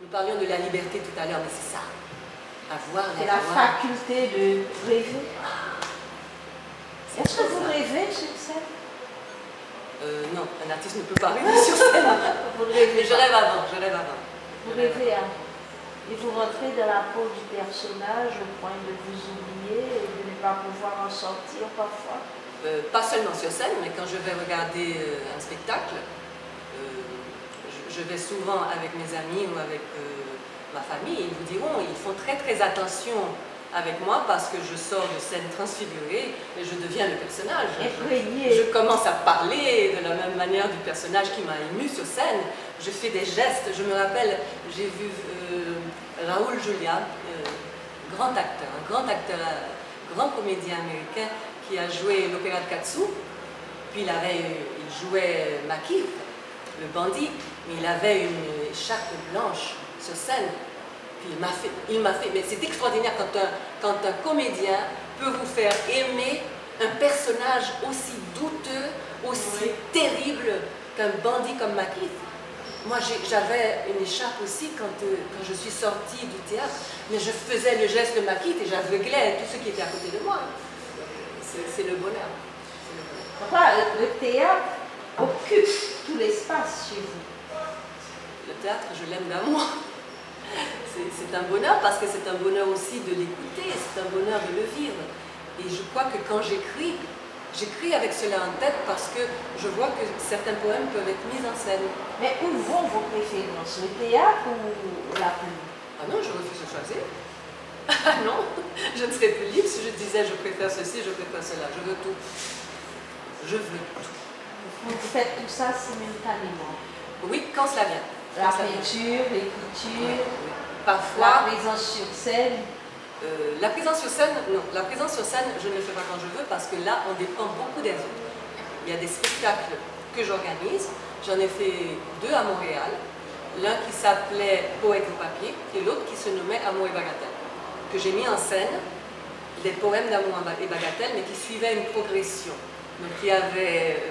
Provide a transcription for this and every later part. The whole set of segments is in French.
Nous parlions de la liberté tout à l'heure, mais c'est ça. Avoir C'est la faculté de rêver. Est-ce que vous rêvez sur scène? Non, un artiste ne peut pas rêver sur scène. Vous rêvez. Mais je rêve avant, je rêve avant. Vous rêvez avant. Et vous rentrez dans la peau du personnage au point de vous oublier et de ne pas pouvoir en sortir parfois? Pas seulement sur scène, mais quand je vais regarder un spectacle, je vais souvent avec mes amis ou avec ma famille, ils vous diront, ils font très très attention avec moi parce que je sors de scène transfigurée et je deviens le personnage. Je commence à parler de la même manière du personnage qui m'a ému sur scène. Je fais des gestes. Je me rappelle, j'ai vu Raúl Juliá, grand acteur, un grand comédien américain qui a joué l'opéra de Katsu. Puis il jouait Makif, le bandit, mais il avait une écharpe blanche sur scène. Puis il m'a fait, mais c'est extraordinaire quand un comédien peut vous faire aimer un personnage aussi douteux, aussi terrible qu'un bandit comme Makif. Moi, j'avais une écharpe aussi quand je suis sortie du théâtre, mais je faisais le geste de Makif et j'aveuglais tous ceux qui étaient à côté de moi. C'est le bonheur. Enfin, le théâtre occupe tout l'espace chez vous. Le théâtre, je l'aime d'amour. C'est un bonheur parce que c'est un bonheur aussi de l'écouter, c'est un bonheur de le vivre. Et je crois que quand j'écris avec cela en tête parce que je vois que certains poèmes peuvent être mis en scène. Mais où vont vos préférences? Le théâtre ou la plume? Ah non, je refuse de choisir. Ah non, je ne serais plus libre si je disais je préfère ceci, je préfère cela. Je veux tout. Je veux tout. Vous faites tout ça simultanément? Oui, quand cela vient. La peinture, l'écriture, oui. Parfois, la présence sur scène. La présence sur scène, non. La présence sur scène, je ne le fais pas quand je veux parce que là, on dépend beaucoup des autres. Il y a des spectacles que j'organise. J'en ai fait 2 à Montréal. L'un qui s'appelait Poète au papier et l'autre qui se nommait Amour et bagatelle. Que j'ai mis en scène des poèmes d'amour et bagatelle, mais qui suivaient une progression. Donc il y avait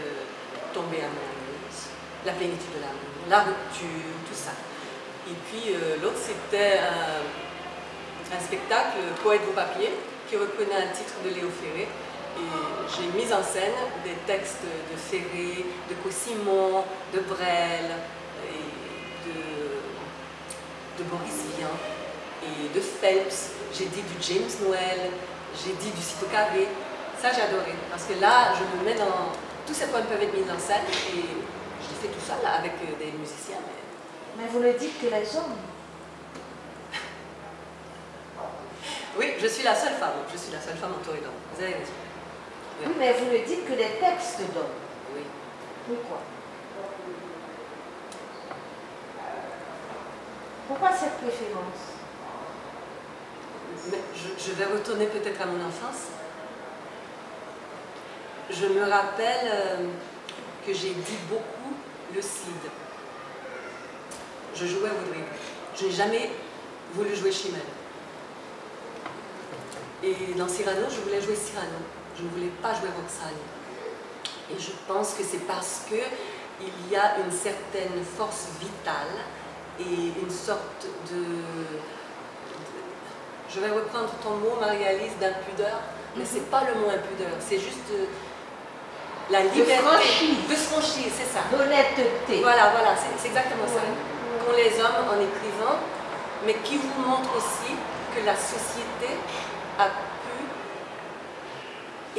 Tomber amoureuse, La plénitude de l'amour, La rupture, tout ça. Et puis l'autre c'était un spectacle, Poète au papier, qui reprenait un titre de Léo Ferré. Et j'ai mis en scène des textes de Ferré, de Cossimon, de Brel, et de Boris Vian et de Phelps. J'ai dit du James Noël, j'ai dit du Cito Cavé. Ça, j'ai adoré. Parce que là, je me mets dans... Tous ces poèmes peuvent être mis en scène et je fais tout ça là, avec des musiciens. Mais vous le dites que les hommes. Oui, je suis la seule femme. Je suis la seule femme entourée d'hommes. Vous avez raison. Oui, mais vous le dites que les textes d'hommes. Oui. Pourquoi? Pourquoi cette préférence? Mais je vais retourner peut-être à mon enfance. Je me rappelle que j'ai dit beaucoup le Cid. Je jouais au dribble. Je n'ai jamais voulu jouer Chimène. Et dans Cyrano, je voulais jouer Cyrano. Je ne voulais pas jouer Roxane. Et je pense que c'est parce qu'il y a une certaine force vitale et une sorte de... Je vais reprendre ton mot, Marie-Alice, d'impudeur, mais ce n'est pas le mot impudeur, c'est juste la liberté de se franchir, c'est ça. D'honnêteté. Voilà, c'est exactement ça. Qu'ont les hommes en écrivant, mais qui vous montre aussi que la société a pu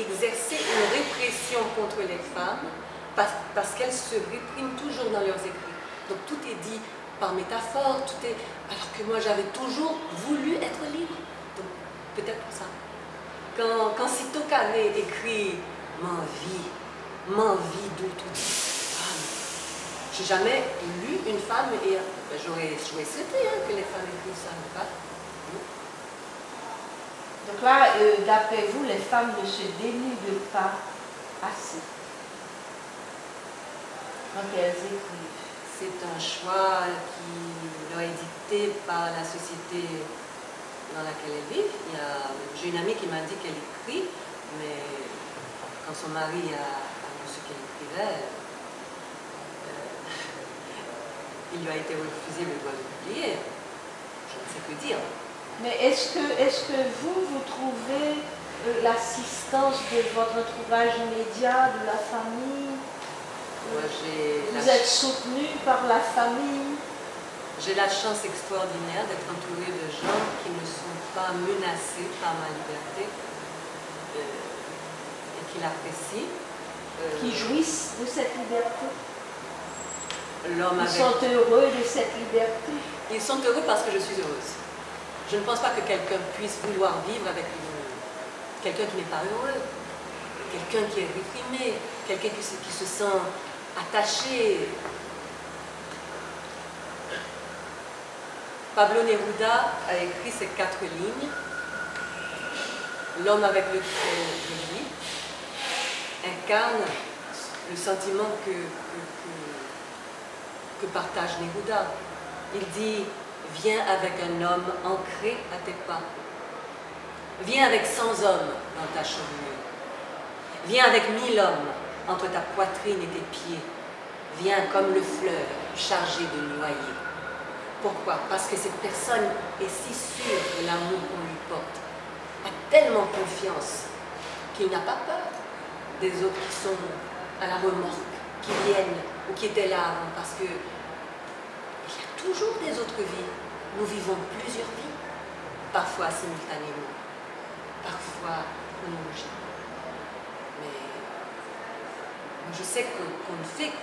exercer une répression contre les femmes parce qu'elles se répriment toujours dans leurs écrits. Donc tout est dit par métaphore, tout est... Alors que moi j'avais toujours voulu être libre. Donc peut-être pour ça. Quand Cito Cavé écrit « M'envie d'où tout dit », j'ai jamais lu une femme et j'aurais souhaité que les femmes écrivent ça, mais pas. Donc là, d'après vous, les femmes ne se dénudent pas assez quand elles écrivent. C'est un choix qui leur est dicté par la société dans laquelle elles vivent. J'ai une amie qui m'a dit qu'elle écrit, mais quand son mari a vu ce qu'elle écrivait, il lui a été refusé le droit de publier. peut dire. Mais est-ce que vous trouvez l'assistance de votre entourage immédiat, de la famille? Vous êtes soutenu par la famille? J'ai la chance extraordinaire d'être entourée de gens qui ne sont pas menacés par ma liberté et qui l'apprécient. Qui jouissent de cette liberté? Ils sont heureux de cette liberté? Ils sont heureux parce que je suis heureuse. Je ne pense pas que quelqu'un puisse vouloir vivre avec quelqu'un qui n'est pas heureux, quelqu'un qui est réprimé, quelqu'un qui se sent attaché. Pablo Neruda a écrit ces 4 lignes. L'homme avec lequel je vis incarne le sentiment que partage Neruda. Il dit: viens avec un homme ancré à tes pas. Viens avec 100 hommes dans ta chevelure. Viens avec 1000 hommes entre ta poitrine et tes pieds. Viens comme le fleuve chargé de noyer. Pourquoi? Parce que cette personne est si sûre de l'amour qu'on lui porte, a tellement confiance qu'il n'a pas peur des autres qui sont à la remorque, qui viennent ou qui étaient là avant, parce que il y a toujours des autres vies. Nous vivons plusieurs vies, parfois simultanément, parfois chronologiquement. Mais je sais qu'on ne fait que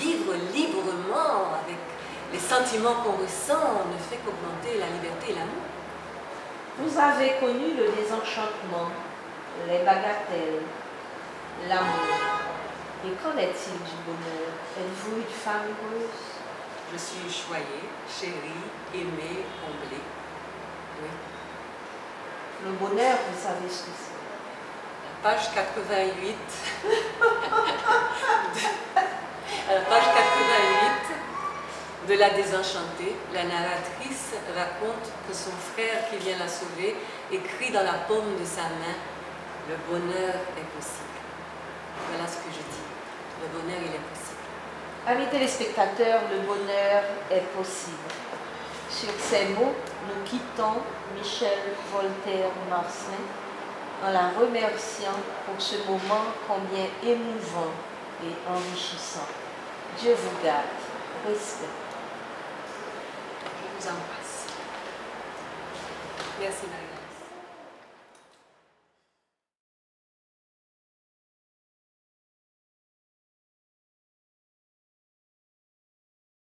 vivre librement avec les sentiments qu'on ressent ne fait qu'augmenter la liberté et l'amour. Vous avez connu le désenchantement, les bagatelles, l'amour. Et qu'en est-il du bonheur? Êtes-vous une femme heureuse? Je suis choyée, chérie, aimée, comblée. Oui. Le bonheur, vous savez ce que c'est? Page 88. À la page 88 de La Désenchantée, la narratrice raconte que son frère qui vient la sauver écrit dans la paume de sa main: le bonheur est possible. Voilà ce que je dis. Le bonheur, il est possible. Amis téléspectateurs, le bonheur est possible. Sur ces mots, nous quittons Michel Voltaire-Marcin en la remerciant pour ce moment combien émouvant et enrichissant. Dieu vous garde. Respect. Je vous embrasse. Merci Marie.